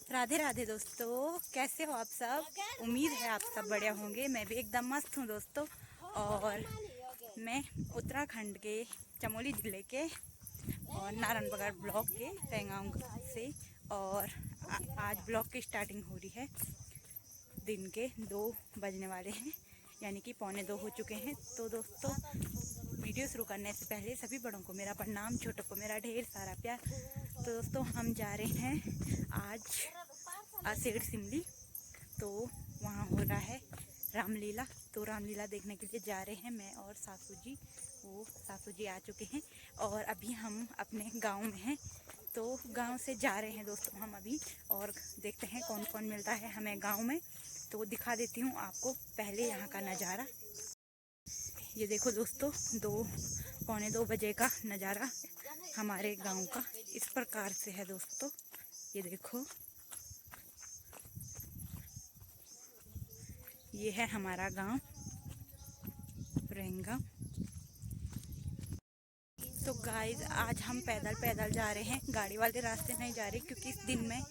राधे राधे दोस्तों, कैसे हो आप सब। उम्मीद है आप सब बढ़िया होंगे। मैं भी एकदम मस्त हूँ दोस्तों। और मैं उत्तराखंड के चमोली ज़िले के और नारायणबगड़ ब्लॉक के रेंगांव से और आज ब्लॉक की स्टार्टिंग हो रही है। दिन के 2 बजने वाले हैं, यानी कि 1:45 हो चुके हैं। तो दोस्तों, वीडियो शुरू करने से पहले सभी बड़ों को मेरा प्रणाम, छोटों को मेरा ढेर सारा प्यार। तो दोस्तों, हम जा रहे हैं आज आसेड़ सिमली। तो वहाँ हो रहा है रामलीला। तो रामलीला देखने के लिए जा रहे हैं मैं और सासू जी। वो सासू जी आ चुके हैं और अभी हम अपने गांव में हैं। तो गांव से जा रहे हैं दोस्तों हम अभी, और देखते हैं कौन कौन मिलता है हमें गांव में। तो दिखा देती हूँ आपको पहले यहाँ का नज़ारा। ये देखो दोस्तों, 2 पौने 2 बजे का नज़ारा हमारे गांव का इस प्रकार से है दोस्तों। ये देखो, ये है हमारा गांव रेंगा। तो गाइस, आज हम पैदल जा रहे हैं, गाड़ी वाले रास्ते नहीं जा रहे, क्योंकि इस दिन में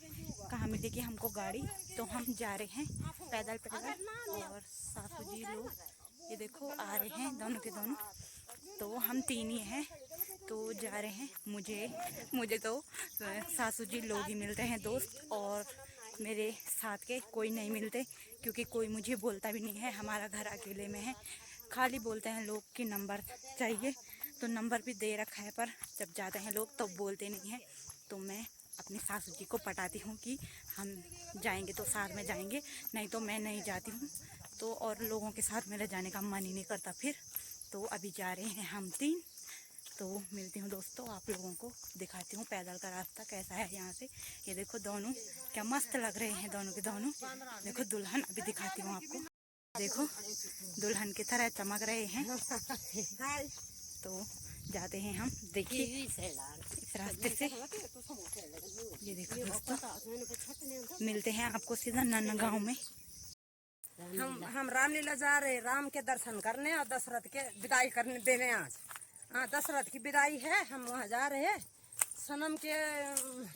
कहाँ मिलेगी हमको गाड़ी। तो हम जा रहे हैं पैदल। और सासू जी लोग ये देखो आ रहे हैं, दोनों के दोनों। तो हम 3 ही हैं, तो जा रहे हैं। मुझे तो सासू जी लोग ही मिलते हैं दोस्त, और मेरे साथ के कोई नहीं मिलते, क्योंकि कोई मुझे बोलता भी नहीं है। हमारा घर अकेले में है, खाली बोलते हैं लोग कि नंबर चाहिए। तो नंबर भी दे रखा है, पर जब जाते हैं लोग तब बोलते नहीं हैं। तो मैं अपनी सासू जी को पटाती हूँ कि हम जाएंगे तो साथ में जाएंगे, नहीं तो मैं नहीं जाती हूँ। तो और लोगों के साथ मेरा जाने का मन ही नहीं करता फिर। तो अभी जा रहे हैं हम 3। तो मिलती हूँ दोस्तों, आप लोगों को दिखाती हूँ पैदल का रास्ता कैसा है यहाँ से। ये देखो दोनों क्या मस्त लग रहे हैं, दोनों के दोनों। देखो दुल्हन, अभी दिखाती हूँ आपको। देखो दुल्हन की तरह चमक रहे हैं। तो जाते हैं हम, देखिए इस रास्ते से। ये देखो दोस्तों, मिलते हैं आपको सीधा नन्ना गांव में। हम रामलीला जा रहे, राम के दर्शन करने और दशरथ के विदाई करने देने आज। हाँ, दशरथ की विदाई है, हम वहाँ जा रहे हैं। सनम के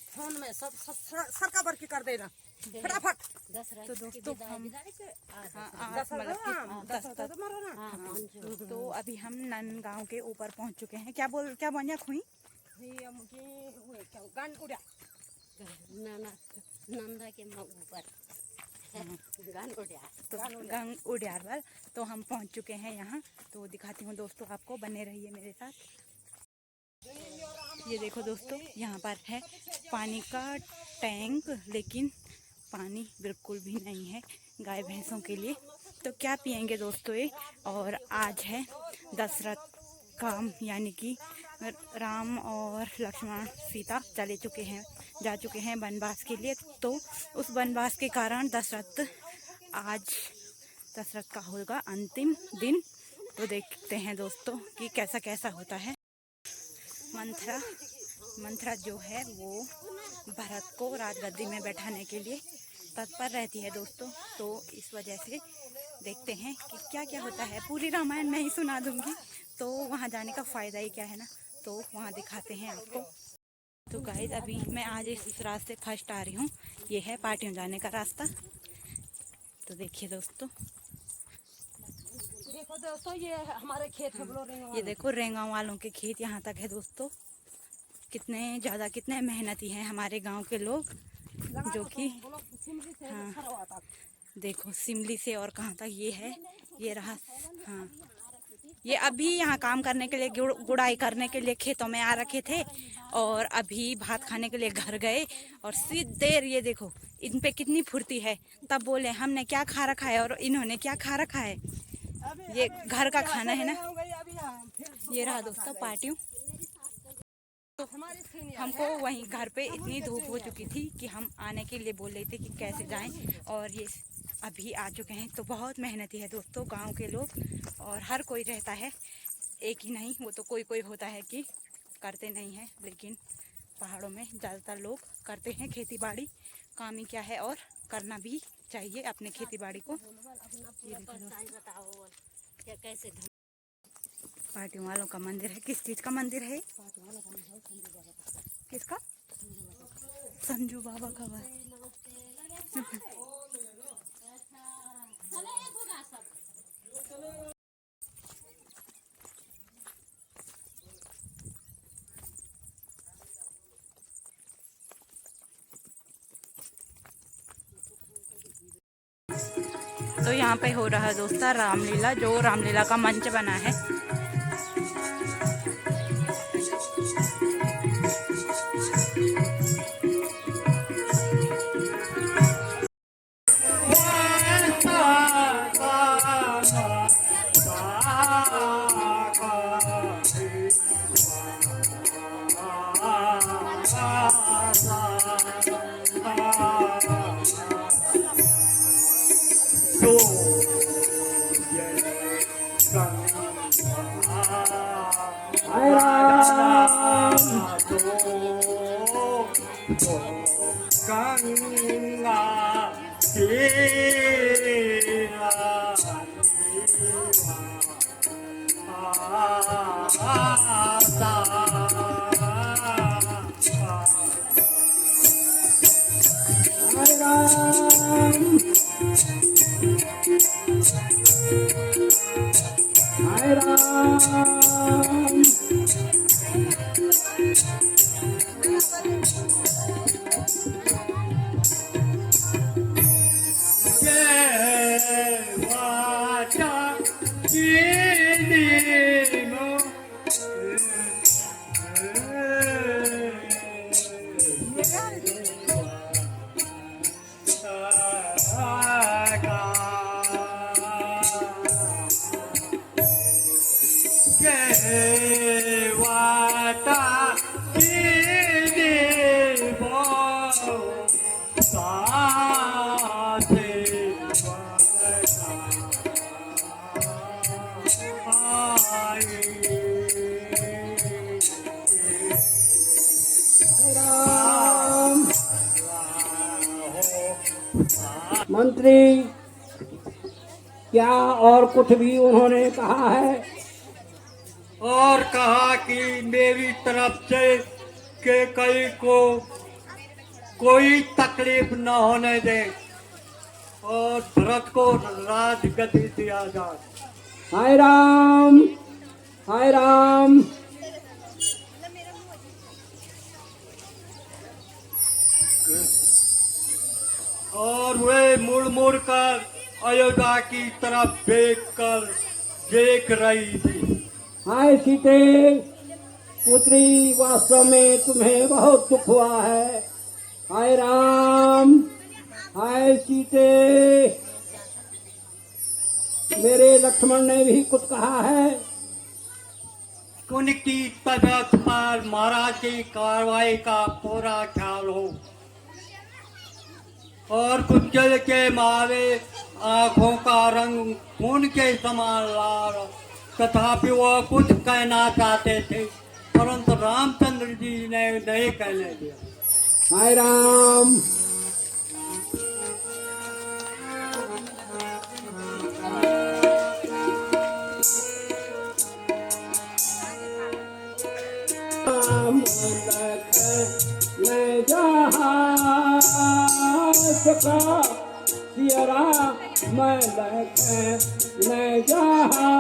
फोन में सब सरका बरकी कर देना फटाफट। तो दोस्तों हम तो अभी हम नन गांव के ऊपर पहुंच चुके हैं। क्या बनिया खुई गान उड़ा नंदा के ऊपर गंग उड़ियारवाल। तो हम पहुंच चुके हैं यहाँ। तो दिखाती हूँ दोस्तों आपको, बने रहिए मेरे साथ। ये देखो दोस्तों, यहाँ पर है पानी का टैंक, लेकिन पानी बिल्कुल भी नहीं है गाय भैंसों के लिए। तो क्या पियेंगे दोस्तों ये। और आज है दशरथ का, यानी कि राम और लक्ष्मण सीता जा चुके हैं वनवास के लिए। तो उस वनवास के कारण आज दशरथ का होगा अंतिम दिन। तो देखते हैं दोस्तों कि कैसा कैसा होता है। मंथरा जो है वो भरत को राजगद्दी में बैठाने के लिए तत्पर रहती है दोस्तों। तो इस वजह से देखते हैं कि क्या क्या होता है। पूरी रामायण मैं ही सुना दूंगी, तो वहाँ जाने का फ़ायदा ही क्या है ना। तो वहाँ दिखाते हैं आपको। तो गाइस, अभी मैं आज इस रास्ते फर्स्ट आ रही हूँ। ये है पार्टियों जाने का रास्ता। तो देखिए दोस्तों, देखो दोस्तों, ये हमारे खेत है। ये देखो रेंगांव वालों के खेत यहाँ तक है दोस्तों। कितने मेहनती हैं हमारे गांव के लोग, जो कि हाँ देखो सिमली से और कहाँ तक ये है, ये रहा। हाँ, ये अभी यहाँ काम करने के लिए, गुड़ाई करने के लिए खेतों में आ रखे थे, और अभी भात खाने के लिए घर गए। और सीधे ये देखो इन पे कितनी फुर्ती है। तब बोले हमने क्या खा रखा है और इन्होंने क्या खा रखा है। ये घर का खाना है ना। ये रहा दोस्तों पार्टियों। तो हमको वहीं घर पे इतनी धूप हो चुकी थी कि हम आने के लिए बोल रहे थे कि कैसे जाएं, और ये अभी आ चुके हैं। तो बहुत मेहनती है दोस्तों गांव के लोग, और हर कोई रहता है, एक ही नहीं। वो तो कोई होता है कि करते नहीं हैं, लेकिन पहाड़ों में ज़्यादातर लोग करते हैं खेती बाड़ी। काम ही क्या है, और करना भी चाहिए अपने खेती बाड़ी को। पार्टियों वालों का मंदिर है। किस चीज़ का मंदिर है? किसका? संजू बाबा का। तो यहाँ पे हो रहा है दोस्तों रामलीला, जो रामलीला का मंच बना है। मंत्री क्या और कुछ भी उन्होंने कहा है? और कहा कि मेरी तरफ से के कई को कोई तकलीफ न होने दे और भरत को राजगद्दी दिया जाए। हाय राम, हाय राम। और वे मुड़ मुड़ कर अयोध्या की तरफ देख रही थी। हाय सीते पुत्री, वास्तव में तुम्हें बहुत दुख हुआ है। हाय राम, हाय सीते। मेरे लक्ष्मण ने भी कुछ कहा है। उनकी तबीयत पर महाराज की कार्रवाई का पूरा ख्याल हो और गुज्जर के मारे आंखों का रंग खून के समान लाल, तथापि वह कुछ कहना चाहते थे परंतु रामचंद्र जी ने नहीं कहने दिया। हाय राम। मैं जहाँ सका सियरा, मैं जहाँ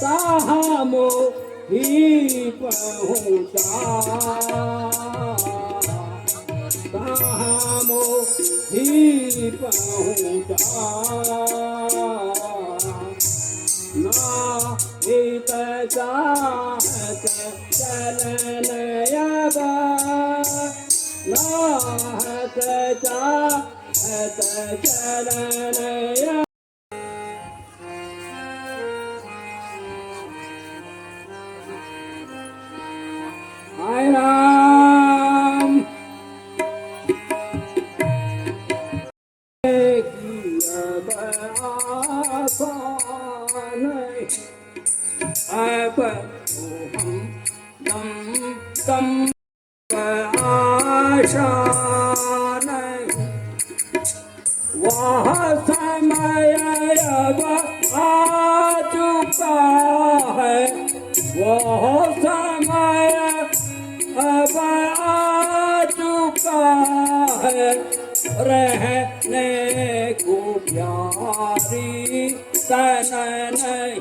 तहाँ मोही पहुँचा, तहाँ मोही पहुँचा। ना इत चाहत चलन अब, नाहत चाहत चलन अब। हाय राम। अब हम तम आशा नहीं, वह समय अब आ चुका है, वह समय अब आ चुका है। रहने को प्यारी तन नहीं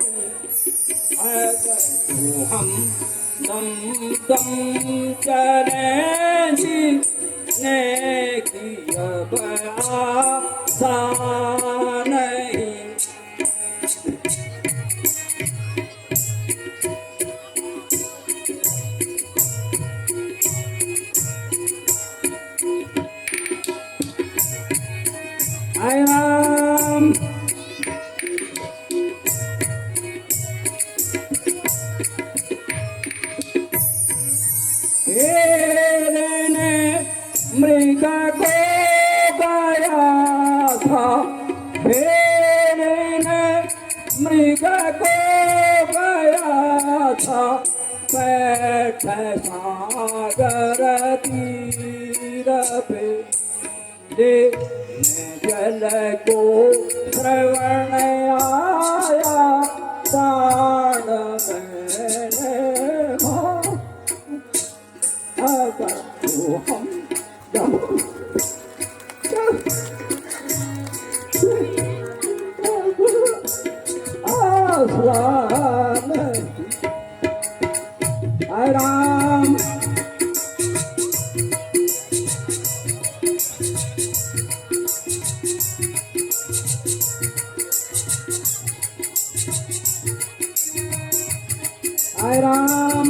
अगर तो हम दम दम चले जीने की अब आशा नहीं। I am ने मृग को गया था, ने मृग को गया था, बैठ सागर तीर पे जल को श्रवण आया प्राण मैंने अगर तो हम आसवान राम राम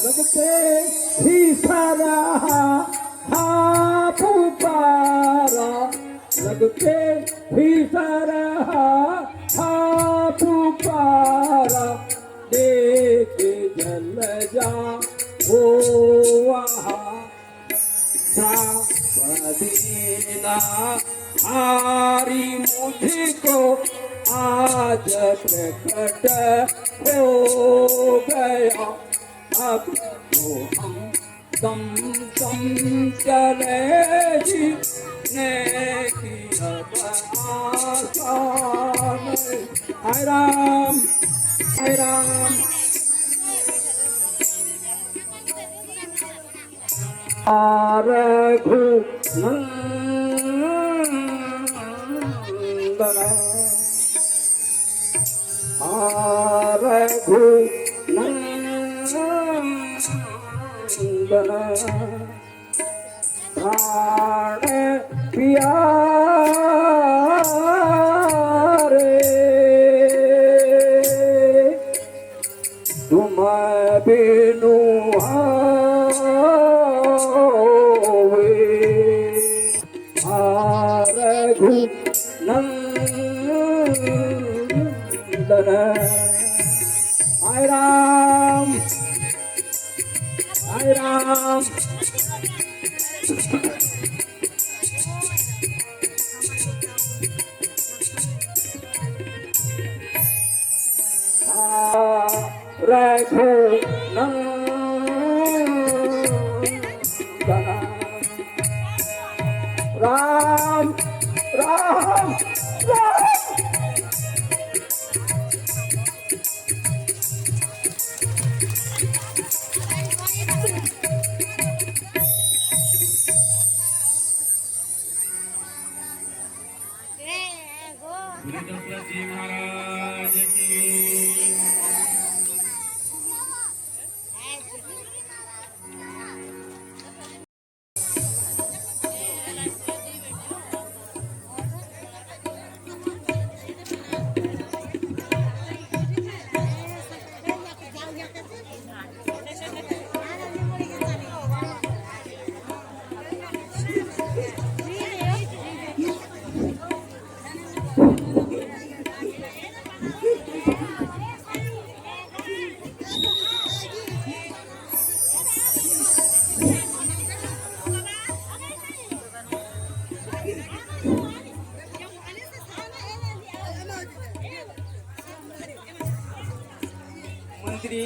लगते ही सारा हा पुकारा, लगते ही सारा हा पुकारा, देखे जल जा वो वहाँ मदीना आरी मुझको आज प्रकट हो गया। अब तो हम दम दम चले जीने की अब आशा नहीं। हाय राम हाय राम रघु नंदन रघु नंदन प्राण प्यारे तुम बिनु रघु नंदन हाय राम हाय राम रघु नंदन राम राम राम जी महाराज की मंत्री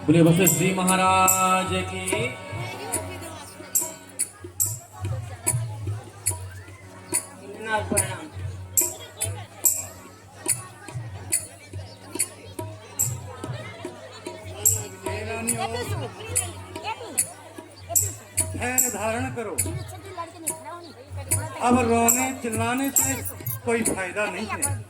बोले वशिष्ठ जी महाराज की। प्रणाम। धैर्य धारण करो। अब रोने चिल्लाने से कोई फायदा नहीं है।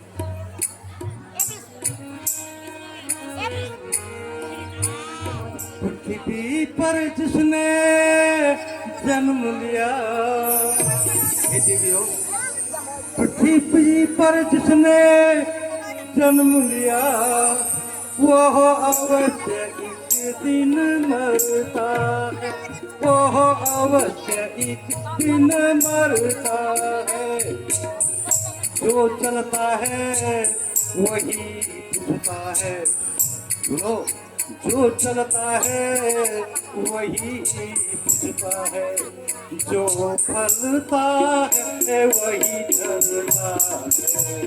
पृथ्वी पर जिसने जन्म लिया, पृथ्वी पर जिसने जन्म लिया, वह अवश्य एक दिन मरता है, वह अवश्य एक दिन मरता है। जो चलता है वही टूटता है, सुनो, जो चलता है वही टूटता है, जो फलता है वही चलता है।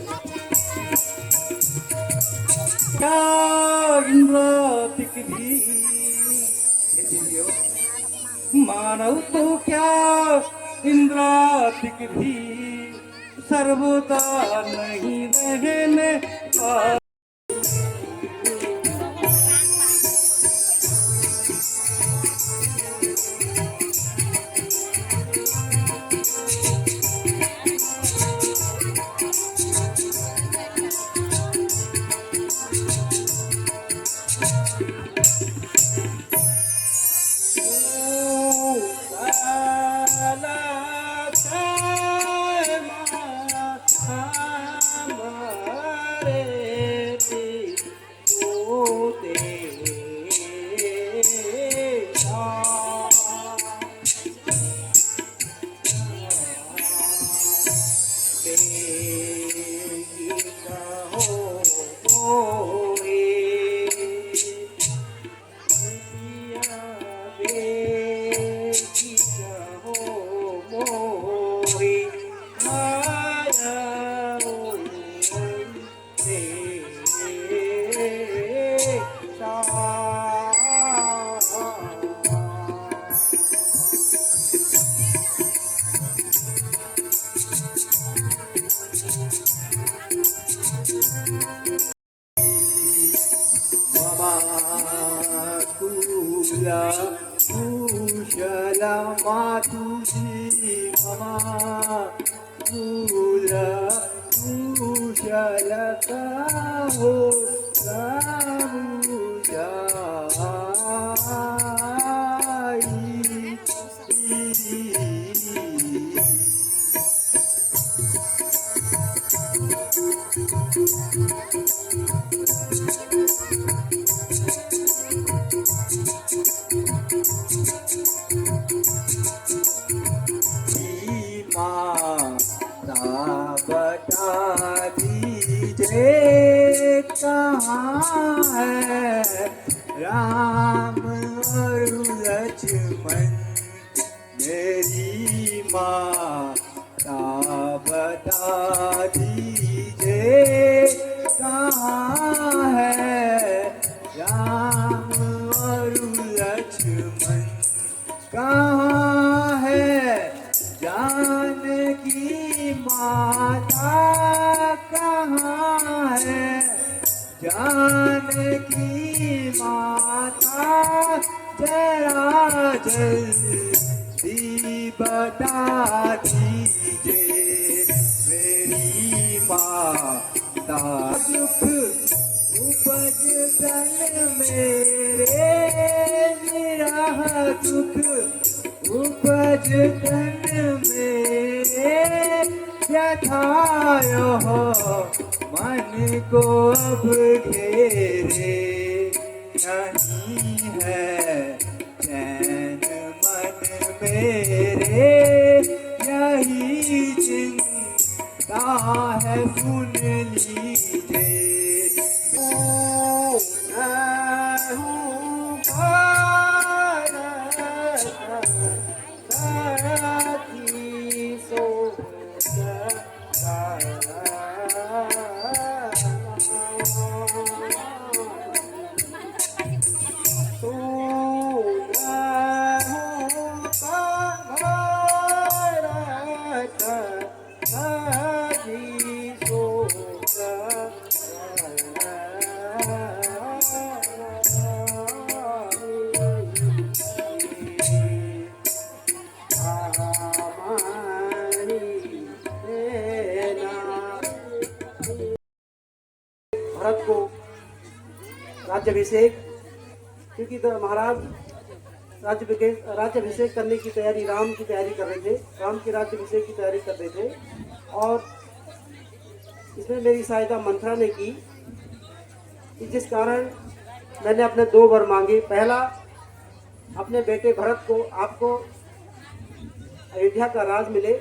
क्या इंद्रातिक भी मानव तो क्या इंद्रातिक भी सर्वदा नहीं रहने पाता। कुशला मातुजी ममा कुशलता हो बता दीजिए कहाँ है राम और लक्ष्मण, मेरी माता बता दीजिए कहाँ है राम और लक्ष्मण, कहाँ है जानकी माता, कहाँ है जानकी माता, जरा जल्दी बता दीजिए मेरी माता। दुख उपज तन मेरे विरह दुख उपज तन मेरे, व्यथायो मन को अब घेरे, नहीं है चैन मन मेरे, यही चिंता है सुन लीजिए। राज्याभिषेक, क्योंकि तो महाराज राज्याभिषेक करने की तैयारी, राम की तैयारी कर रहे थे, राम के राज्याभिषेक की तैयारी कर रहे थे। और इसमें मेरी सहायता मंथरा ने की, जिस कारण मैंने अपने 2 वर मांगे। पहला, अपने बेटे भरत को, आपको अयोध्या का राज मिले,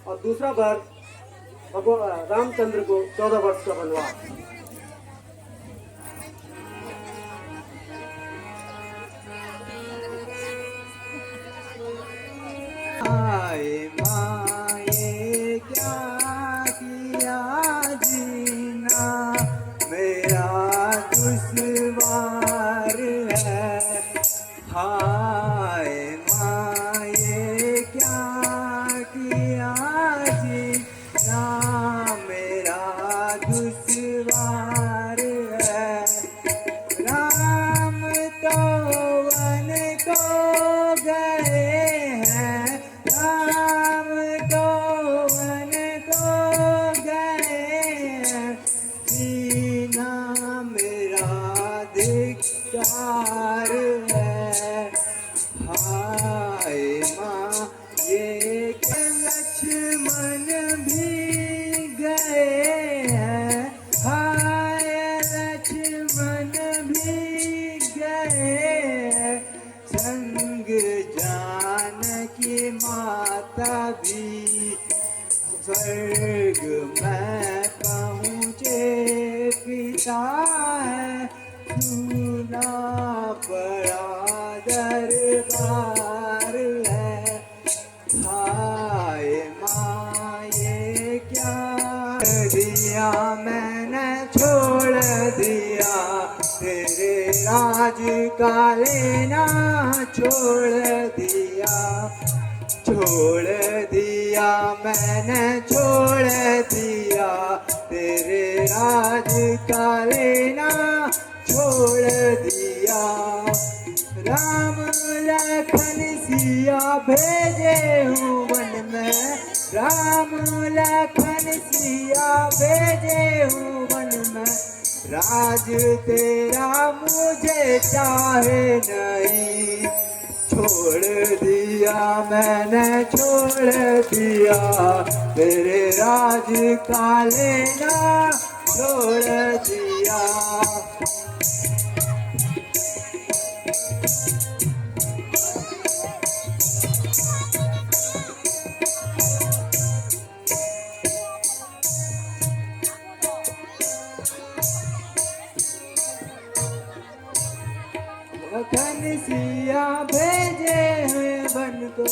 और दूसरा वर भगवान रामचंद्र को 14 वर्ष का वनवास। माए क्या किया जीना मेरा दुश्वार है, हाय माए क्या किया जीना मेरा दुश्वार है। राम तो वन को गए हैं, राम तो वन को गए हैं, जीना मेरा धिक्कार है, हाय माँ ये लक्ष्मण भी गए हैं, हाय लक्ष्मण भी गए हैं, संग जानकी माता भी स्वर्ग में पहुँचे, पिता है सुना बड़ा दरबार है, हाय माँ ये क्या दिया मैंने, छोड़ दिया तेरे राज का लेना, छोड़ दिया मैंने, छोड़ दिया तेरे राज का लेना, छोड़ दिया। राम लखन सिया भेजे हूँ वन में, राम लखन सिया भेजे हूँ वन में, राज तेरा मुझे चाहे नहीं, छोड़ दिया मैंने, छोड़ दिया तेरे राज का लेना, छोड़ दिया। लखन सिया भेजे हैं वन को,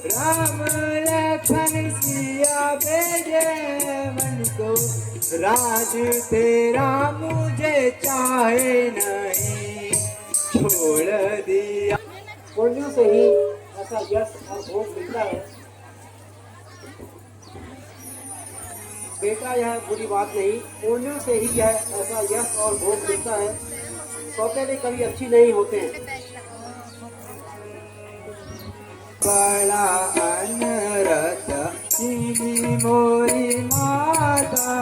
राम लखन सिया भेजे हैं वन को, राज तेरा मुझे चाहे नहीं, छोड़ दिया। पुण्यों से ही ऐसा यश और भोग मिलता है। बेटा, यह बुरी बात नहीं, पुण्यों से ही यह ऐसा यश और भोग मिलता है, सौतेले कभी अच्छी नहीं होते हैं। बड़ा अनरत चीनी मोरी माता,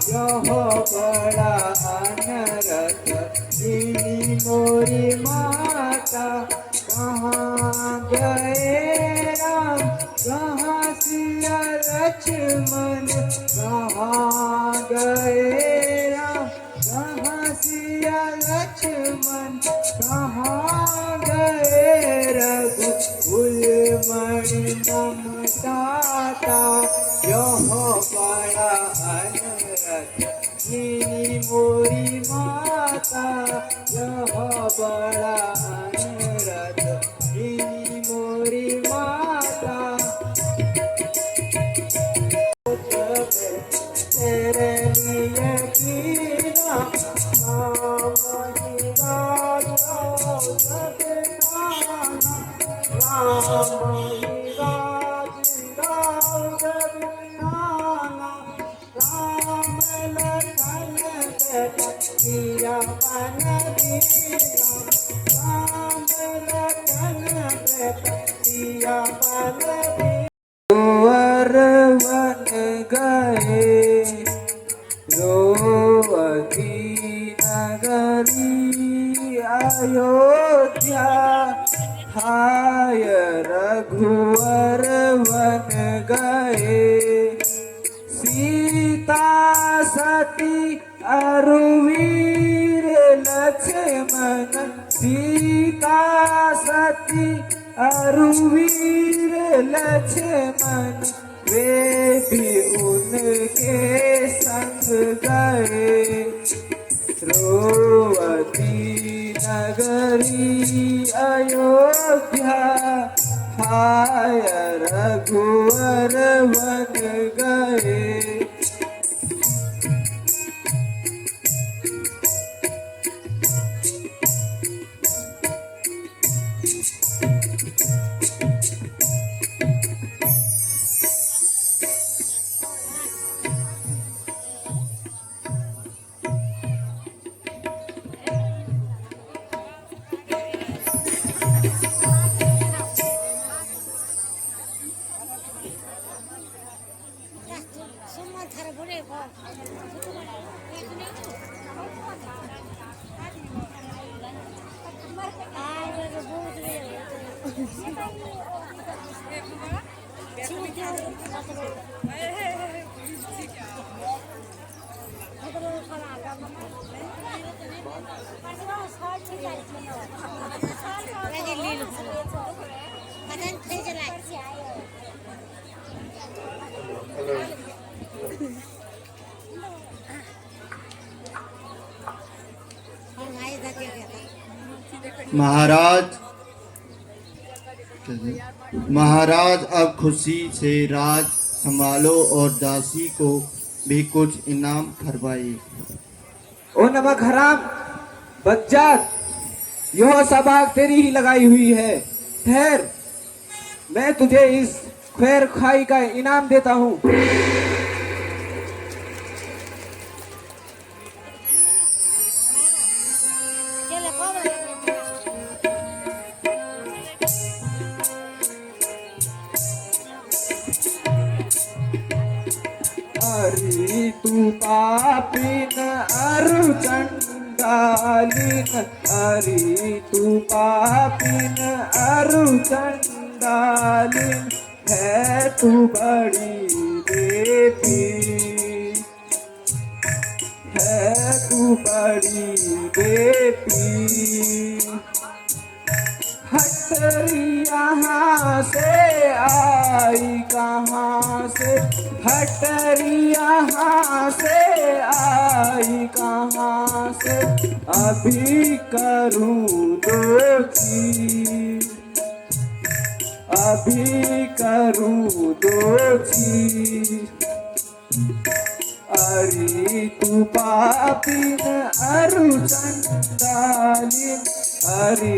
यह बड़ा अनरत चीनी मोरी माता, कहाँ गए राम कहाँ सिया लक्ष्मण, कहाँ गए राम कहाँ सिया लक्ष्मण, कहाँ गए रघुकुल मणि ममताता, यह बड़ा अनरत चीनी मोरी माता, यह बड़ा अनरत चीनी मोरी माता। तेरे लिए कीना राम ही राज जगनाना, राम ही राज जगनाना, राम लखन बेटा किया बन दीना, राम लखन बेटा किया बन दीना। वन गए रोवती नगरी, हाय रघुवर वन गए, सीता सती अरुवीर लक्ष्मण, सीता सती अरुवीर लक्ष्मण, वे भी उनके संग गए। रोवती नगरी अयोध्या, हाय रघुवर वन गए। महाराज अब खुशी से राज संभालो और दासी को भी कुछ इनाम खरवाइए। ओ नमक हराम बच्चात, यह सब आग तेरी ही लगाई हुई है। ठहर, मैं तुझे इस खैर खाई का इनाम देता हूँ। अरे तू पापिन अरु चंडालिन, अरे तू पापिन अरु चंडालिन, है तू बड़ी देवी, है तू बड़ी देवी। हटरी यहाँ से आई कहाँ से, हटरी यहाँ से आई कहाँ से, अभी करूँ दोखी, अभी करूँ दोखी। अरे तू पापिन अरु चंडालिन, अरे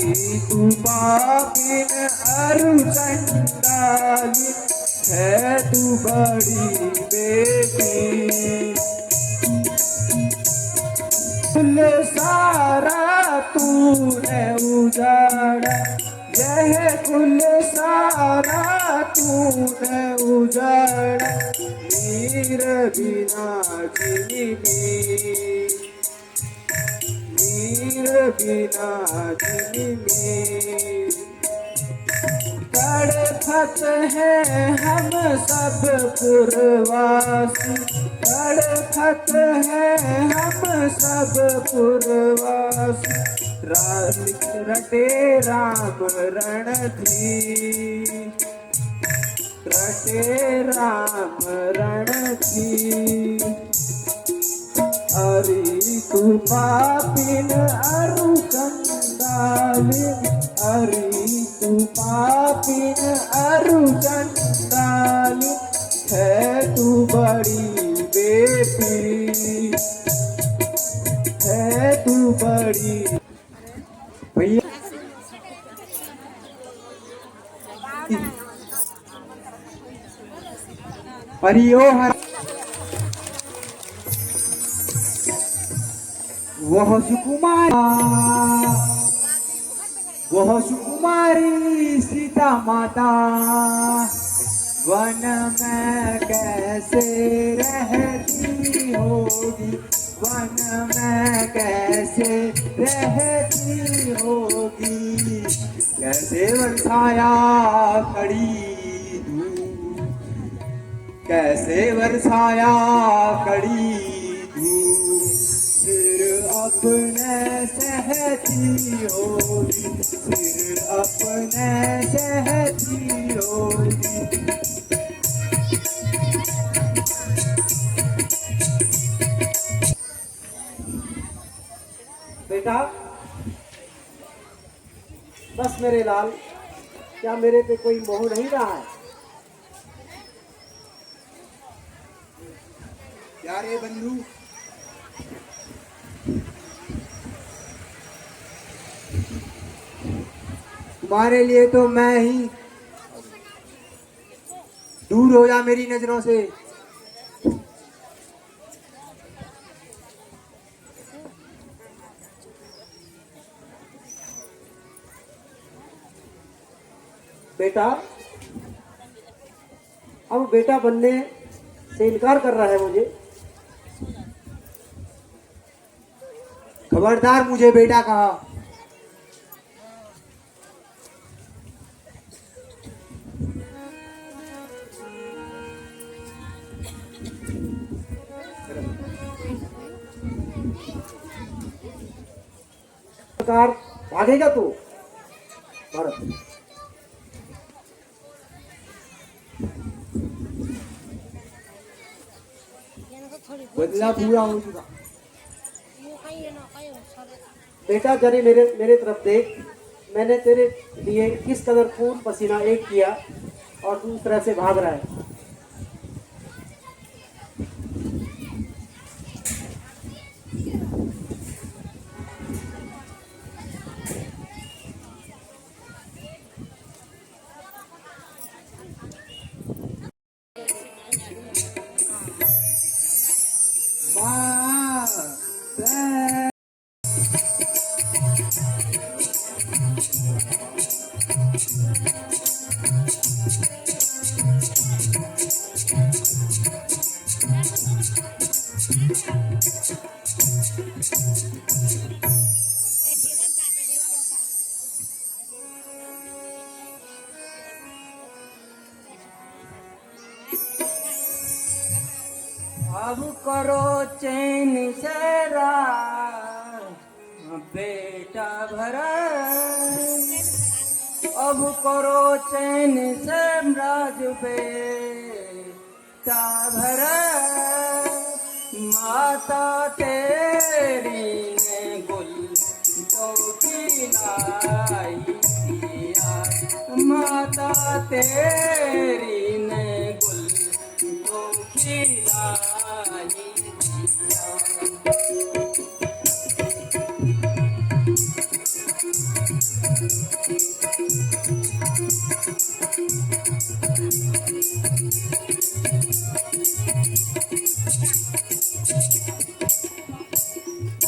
तू पापिन अरु चंडालिन, है तू बड़ी बेटी। कुल सारा तूने उजाड़ा, यह कुल सारा तूने उजाड़ा, मीर बिना जिनमी, मीर बिना जिनमी। तड़फत है हम सब पुरवासी, तड़फत है हम सब पुरवासी, रटे राम रणधीर, रटे राम रणधीर। अरे तू पापिन अरु चंडालिन, अरे तू पापिन अरु चंडालिन, है तू बड़ी बेटी, है तू बड़ी। भैया परियो हर वह सुकुमारी सीता माता, वन में कैसे रहती होगी, वन में कैसे रहती होगी। कैसे बरसाया कड़ी धूप, कैसे बरसाया कड़ी धूप, फिर अपने सहती होगी, फिर अपने सहती होगी। बेटा, बस मेरे लाल, क्या मेरे पे कोई मोह नहीं रहा है? प्यारे बंधु, तुम्हारे लिए तो मैं ही, दूर हो जा मेरी नजरों से। बेटा, अब बेटा बनने से इनकार कर रहा है मुझे। खबरदार मुझे बेटा कहा। सरकार भागेगा तू भारत। बदला पूरा हो चुका। बेटा जरा मेरे तरफ देख, मैंने तेरे लिए किस कदर खून पसीना एक किया और तू इस तरह से भाग रहा है। अब करो चैन से राज बेटा भरत, अब करो चैन से राज बेटा भरत। माता तेरी ने गुल तो खिलाई दिया, माता तेरी ने गुल तो खिलाई दिया।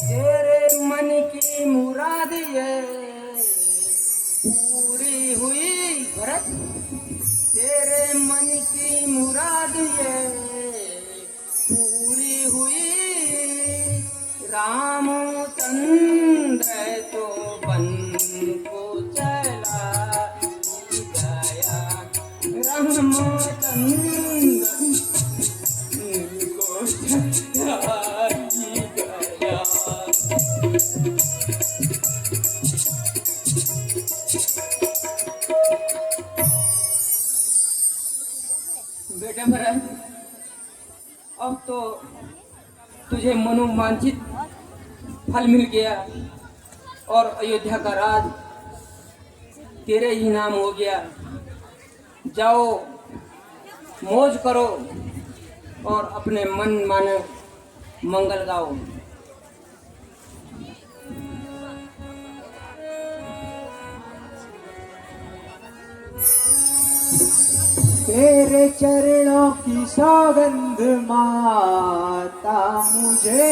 तेरे मन की मुराद ये पूरी हुई भरत, तेरे मन की मुराद ये पूरी हुई। रामचंद्र तो बन को चला गया, रामचंद्र को चला गया। बेटा भरत, अब तो तुझे मनोवांछित फल मिल गया और अयोध्या का राज तेरे ही नाम हो गया। जाओ मौज करो और अपने मन माने मंगल गाओ। तेरे चरणों की सौगंध माता मुझे,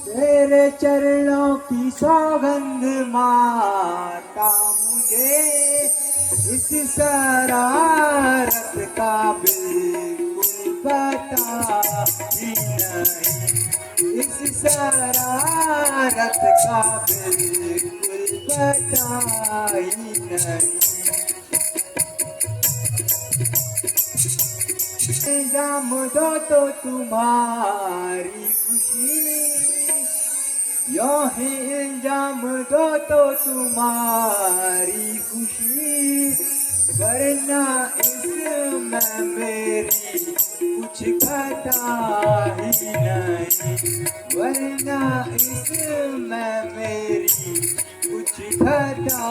तेरे चरणों की सौगंध माता मुझे। इस शरारत का बिल्कुल पता ही नहीं, इस शरारत का बिल्कुल कटाई नहीं। इल्जाम दो तो तुम्हारी खुशी, यूं ही इल्जाम दो तो तुम्हारी खुशी, वरना इसमें मेरी कुछ घटा ही नहीं, वरना इसमें मेरी कुछ घटा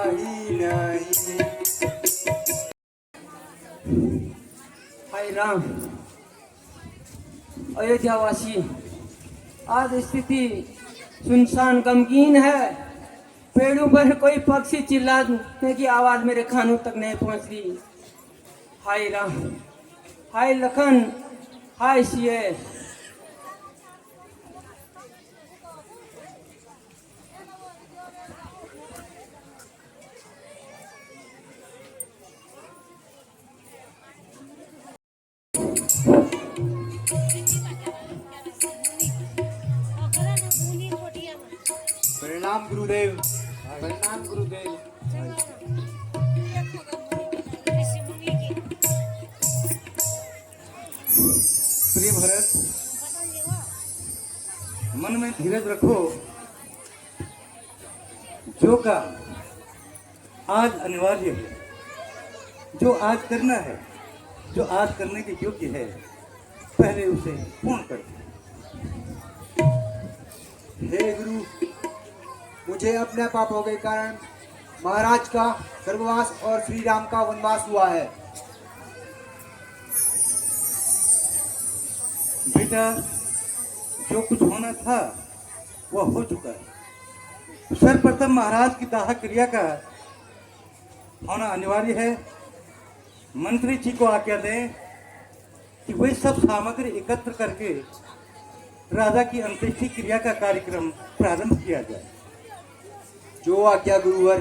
ही नहीं। हाय राम, अयोध्यावासी, आज स्थिति सुनसान गमगीन है। पेड़ों पर कोई पक्षी चिल्लाने की आवाज मेरे कानों तक नहीं पहुंच रही। हाय राम, हाय लखन, हाय सिए। प्रणाम गुरुदेव, प्रणाम गुरुदेव। प्रिय भरत, मन में धीरज रखो। जो काम आज अनिवार्य है, जो आज करना है, जो आज करने के योग्य है, पहले उसे पूर्ण कर दो। हे गुरु, मुझे अपने पापों के कारण महाराज का गर्भवास और श्री राम का वनवास हुआ है। बेटा, जो कुछ होना था वह हो चुका है। सर्वप्रथम महाराज की दाह क्रिया का होना अनिवार्य है। मंत्री जी को आज्ञा दें कि वे सब सामग्री एकत्र करके राजा की अंत्येष्टि क्रिया का कार्यक्रम प्रारंभ किया जाए। जो आज्ञा गुरुवर।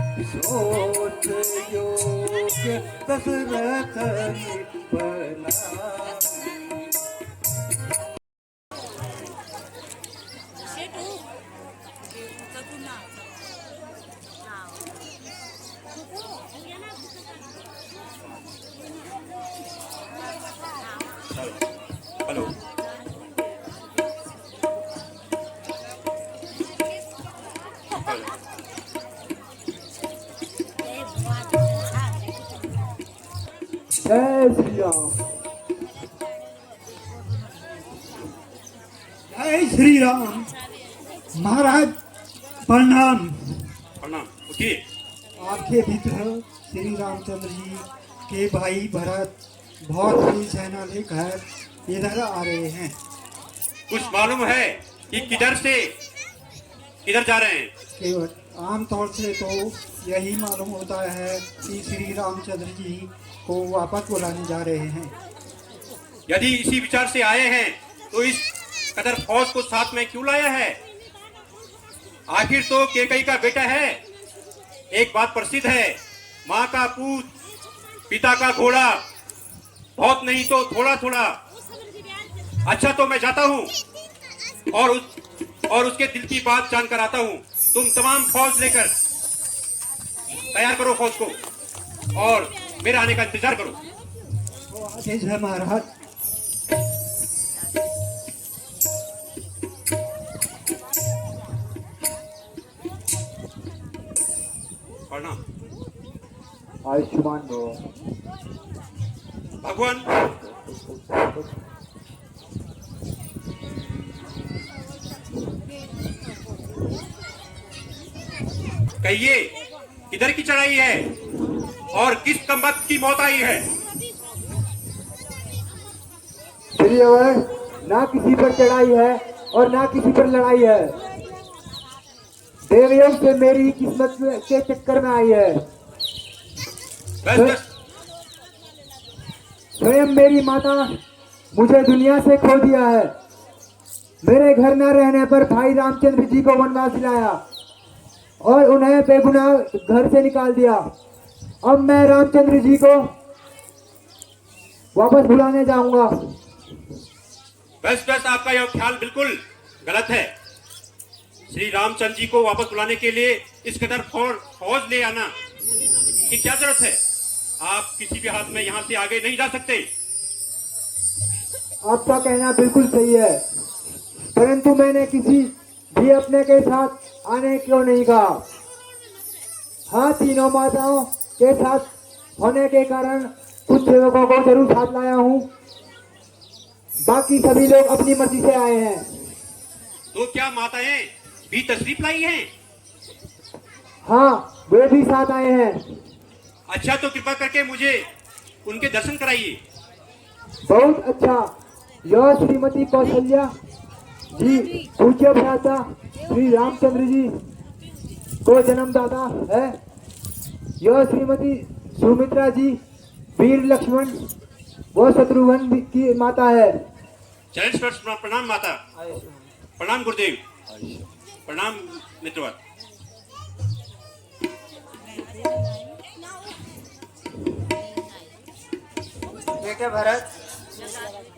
सोच योग्य दशरथ हेलो, जय श्री राम। जय श्री राम। महाराज प्रणाम। प्रणाम। उठिए। आपके मित्र श्री रामचंद्र जी के भाई भरत बहुत ही सेना लेकर इधर आ रहे हैं। कुछ मालूम है कि किधर जा रहे हैं? केवल आमतौर से तो यही मालूम होता है कि श्री रामचंद्र जी को वापस बुलाने जा रहे हैं। यदि इसी विचार से आए हैं तो इस कदर फौज को साथ में क्यों लाया है? आखिर तो केकई का बेटा है। एक बात प्रसिद्ध है, माँ का पूत, पिता का घोड़ा, बहुत नहीं तो थोड़ा थोड़ा। अच्छा, तो मैं जाता हूँ और उसके दिल की बात जानकर आता हूँ। तुम तमाम फौज लेकर तैयार करो फौज को और मेरे आने का इंतजार करो। तो आदेश है महाराज। प्रणाम। आयुष्मान भव। भगवान, कहिए किधर की चढ़ाई है और किस कमबख्त की मौत आई है? श्रीवर, ना किसी पर चढ़ाई है और ना किसी पर लड़ाई है। देवयोग से मेरी किस्मत के चक्कर में आई है। बस स्वयं मेरी माता मुझे दुनिया से खो दिया है। मेरे घर न रहने पर भाई रामचंद्र जी को वनवास दिलाया और उन्हें बेगुनाह घर से निकाल दिया। अब मैं रामचंद्र जी को वापस बुलाने जाऊंगा। बस बस, आपका यह ख्याल बिल्कुल गलत है। श्री रामचंद्र जी को वापस बुलाने के लिए इस कदर फौज ले आना की क्या जरूरत है? आप किसी भी हाथ में यहाँ से आगे नहीं जा सकते। आपका कहना बिल्कुल सही है, परंतु मैंने किसी भी अपने के साथ आने क्यों नहीं कहा। हाँ, तीनों माताओं के साथ होने के कारण कुछ सेवकों को जरूर साथ लाया हूँ, बाकी सभी लोग अपनी मर्जी से आए हैं। तो क्या माताएं भी तशरीफ लाई हैं? हाँ, वे भी साथ आए हैं। अच्छा, तो कृपा करके मुझे उनके दर्शन कराइए। बहुत अच्छा। यह श्रीमती कौशल्या जी पूज्य भ्राता श्री रामचंद्र जी को जन्मदाता है। यह श्रीमती सुमित्रा जी वीर लक्ष्मण व शत्रुघ्न की माता है। चरण स्पर्श प्रणाम माता, प्रणाम गुरुदेव, प्रणाम मित्रवत। बेटे भरत,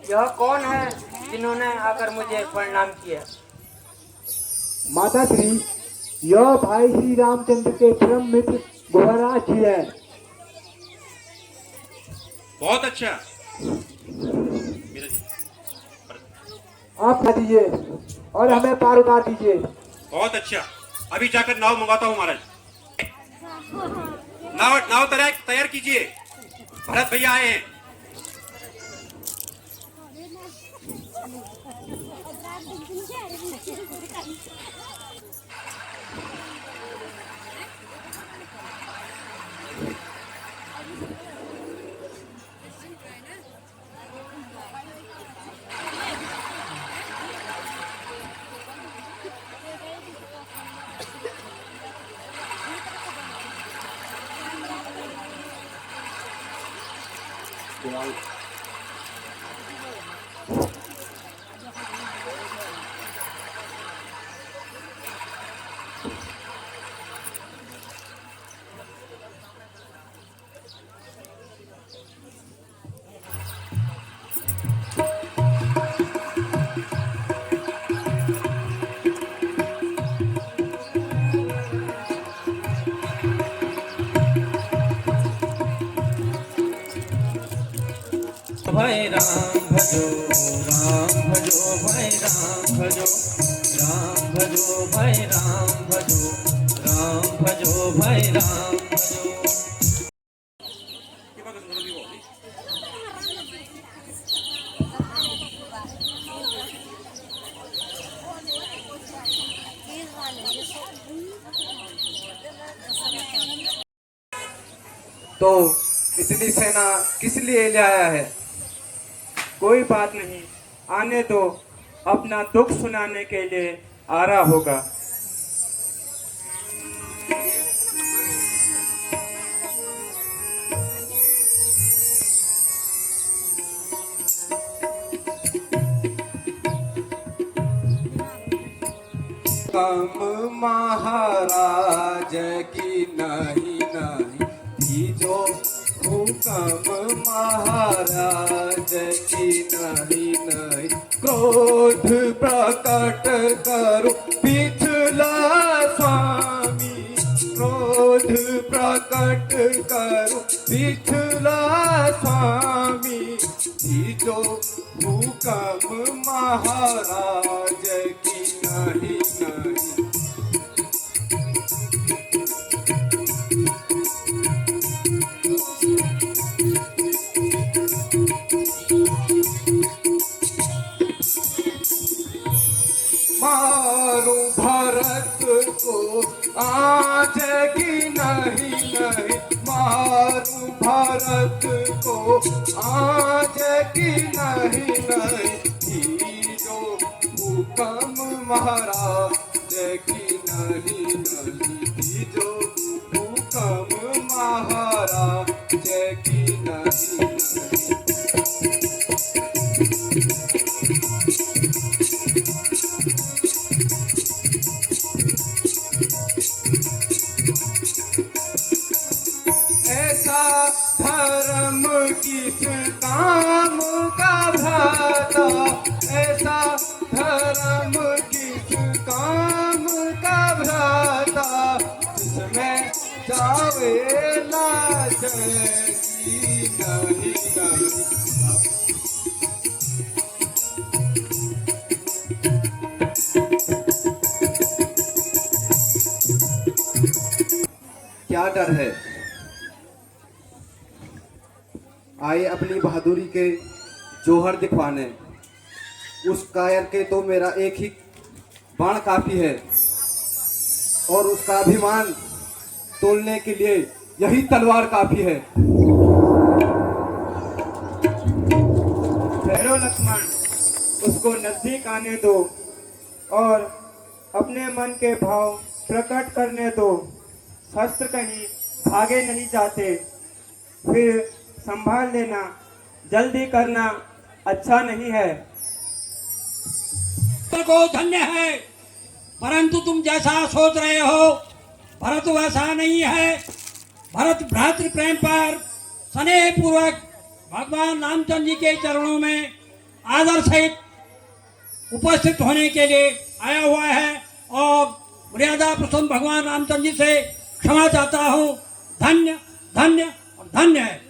यह कौन है जिन्होंने आकर मुझे प्रणाम किया? माता श्री, यह भाई श्री रामचंद्र के परम मित्र गोहराज जी है। बहुत अच्छा। आप खा दीजिए और हमें पार उतार दीजिए। बहुत अच्छा, अभी जाकर नाव मंगाता हूँ महाराज। नाव तैयार कीजिए, भरत भैया आए हैं। भाई राम भजो, राम भजो, भाई राम भजो, राम भजो, भाई राम भजो, राम भजो, भाई राम भजो। तो इतनी सेना किस लिए ले आया है? कोई बात नहीं, आने दो, अपना दुख सुनाने के लिए आ रहा होगा। कम महाराज की नहीं नहीं जो हुकम महाराज की नहीं नहीं, क्रोध प्रकट करो पिछला स्वामी, क्रोध प्रकट करो पिछला स्वामी, जो हुकम महाराज की नहीं नहीं। मारू भरत को आज की नहीं नहीं, मारू भरत को आज की नहीं नहीं, जो हुक्म महाराज की नहीं नहीं, जो हुक्म महाराज की नहीं नहीं। ऐसा धर्म किस काम का भ्राता, ऐसा धर्म किस काम का भ्राता, जिसमें जावे लाज की नहीं नहीं। क्या डर है, आए अपनी बहादुरी के जोहर दिखवाने। उस कायर के तो मेरा एक ही बाण काफी है, और उसका अभिमान तोड़ने के लिए यही तलवार काफी है। ठहरो लक्ष्मण, उसको नजदीक आने दो और अपने मन के भाव प्रकट करने दो। शस्त्र कहीं भागे नहीं जाते, फिर संभाल लेना, जल्दी करना अच्छा नहीं है। को धन्य है, परंतु तुम जैसा सोच रहे हो भरत वैसा नहीं है। भरत भ्रातृ प्रेम पर स्नेह पूर्वक भगवान रामचंद्र जी के चरणों में आदर सहित उपस्थित होने के लिए आया हुआ है, और मर्यादा पुरुषोत्तम भगवान रामचंद्र जी से क्षमा चाहता हूँ। धन्य धन्य और धन्य है।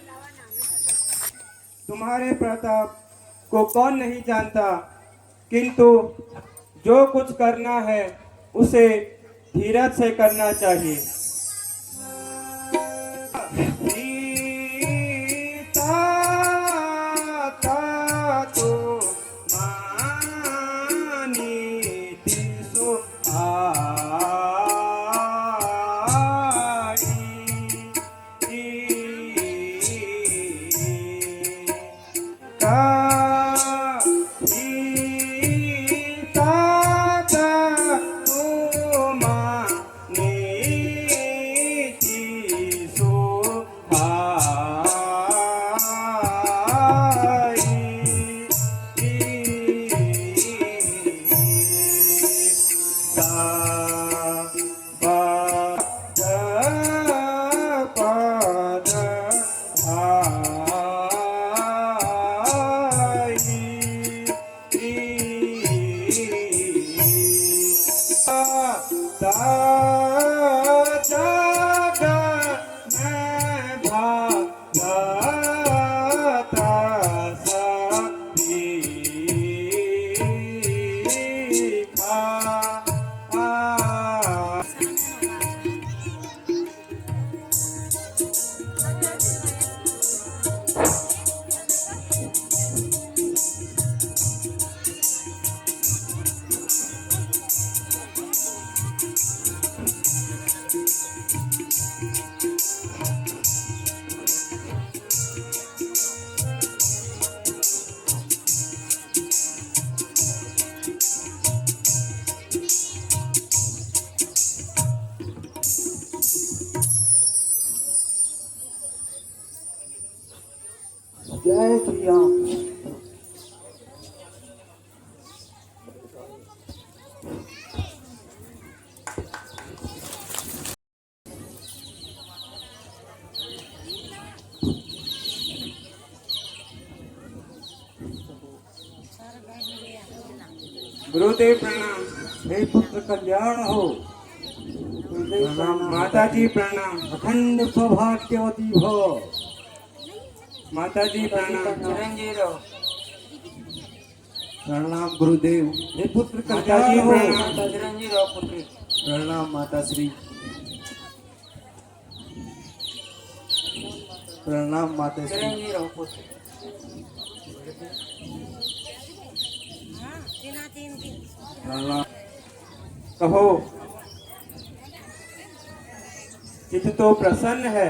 तुम्हारे प्रताप को कौन नहीं जानता, किंतु जो कुछ करना है उसे धीरज से करना चाहिए। जय श्री राम। गुरुदेव प्रणाम। हे पुत्र कल्याण हो। प्रणाम माता जी, प्रणाम। अखंड सौभाग्यवती भव। माता जी प्रणाम। चिरंजीवी रहो। प्रणाम गुरुदेव। हे पुत्र माता जी कल्याण हो। प्रणाम। चिरंजीवी रहो पुत्री। प्रणाम माता श्री। प्रणाम माता श्री। चिरंजीवी रहो पुत्री। प्रणाम। कहो, चित्त तो प्रसन्न है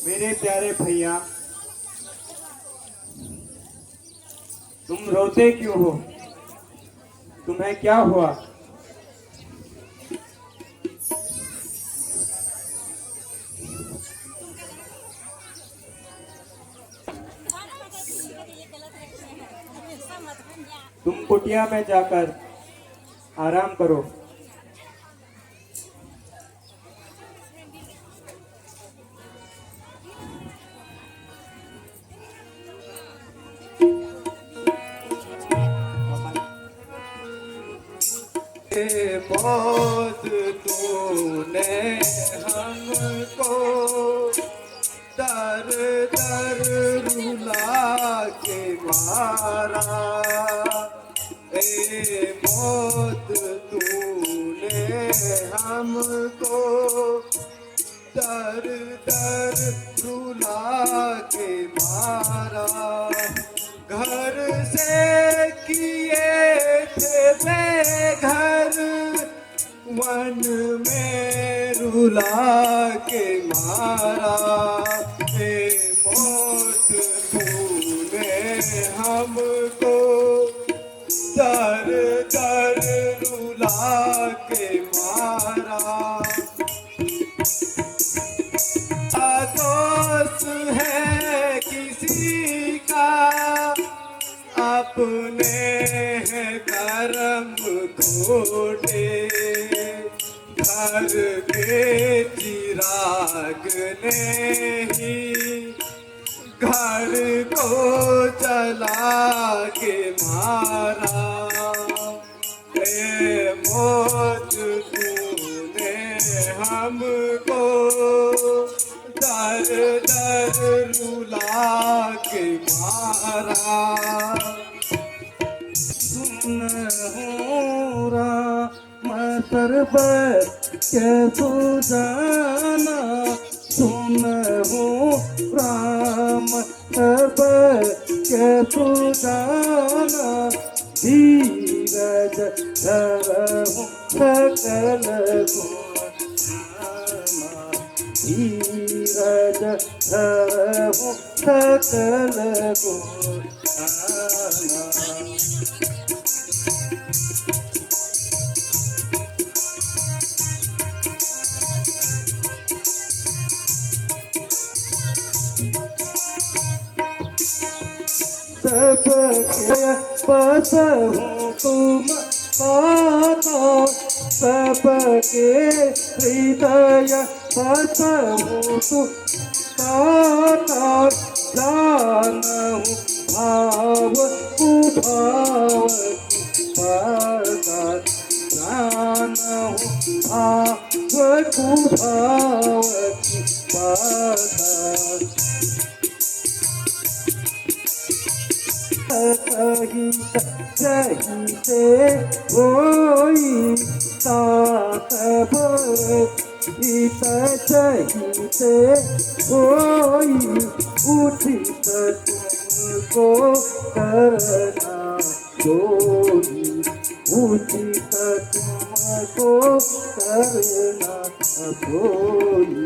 मेरे प्यारे भैया, तुम रोते क्यों हो? तुम्हें क्या हुआ? तुम कुटिया में जाकर आराम करो। मौत तूने हमको दर दर रुला के मारा। ए मौत तूने हमको दर दर रुला के मारा। घर से किए थे बेघर वन में रुला के मारा। हे मौत तूने हमको दर दर रुला के मारा। दोस्त है किसी का अपने हैं कर्म खोटे। घर के चिराग ने ही घर को जला के मारा। ए मौत तूने हमको दर दर रुला के मारा। सुन हो राम सरबत के सुजाना। सुन हो राम सरबत के सुजाना। धीरज धरहु सकल गुण। धीरज धरहु सकल गुण। सबके पास हूँ तुम पाना। सबके हृदय पास हूँ तुम पाना। जानहूँ भाव कुभाव पाता। जानहूँ भाव कुभाव पाता। सहित सहिते होई तात भरत। सहिते होई उचित तुमको करना कोई। उचित तुमको करना कोई।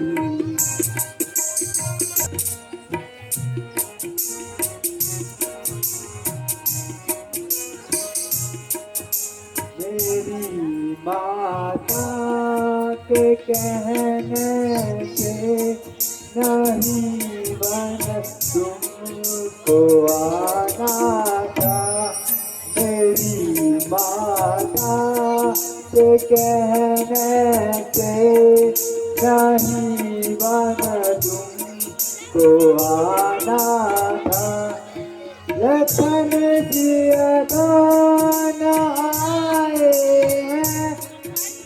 मेरी माता के कहने से नहीं बन तुमको आना था। मेरी माता के कहने से नहीं बन तुमको आना था। लखन जियादान आए हैं।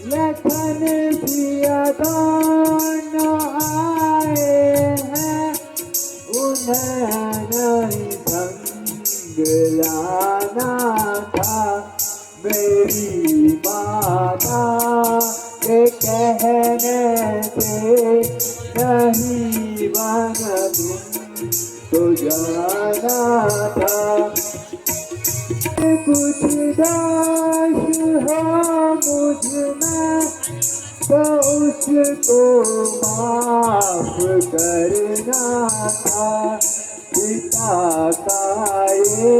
लखन जियादान आए हैं। उन्हें नहीं संग लाना था। मेरी माता के कहने से नहीं बन तो जाना था। कुछ दास हो मुझ में तो उसको माफ करना था। पिता का ये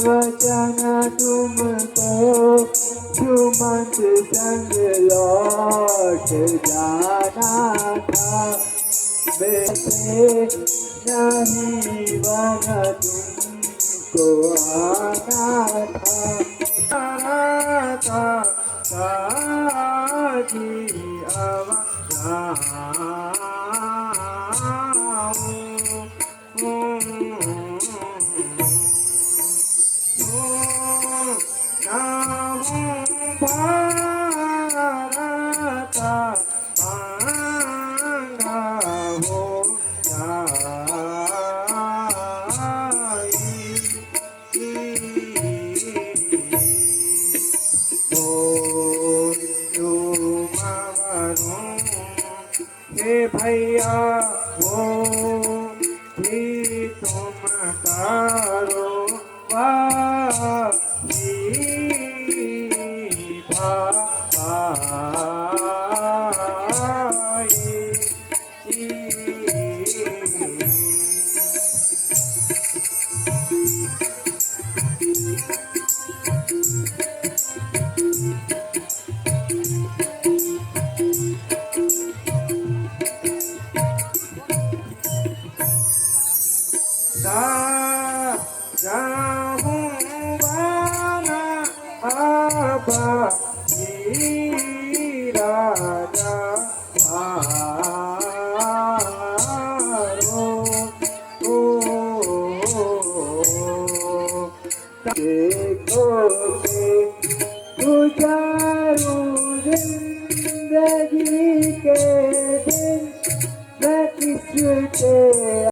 वचन तुमको सुमंत संग लौट जाना था। वैसे नहीं बना तुमको आना था। साजी का मांगा हो हे भैया वो भी तुम करो वाही राजा देखो गुजारूं जिंदगी के दिन मैं किसके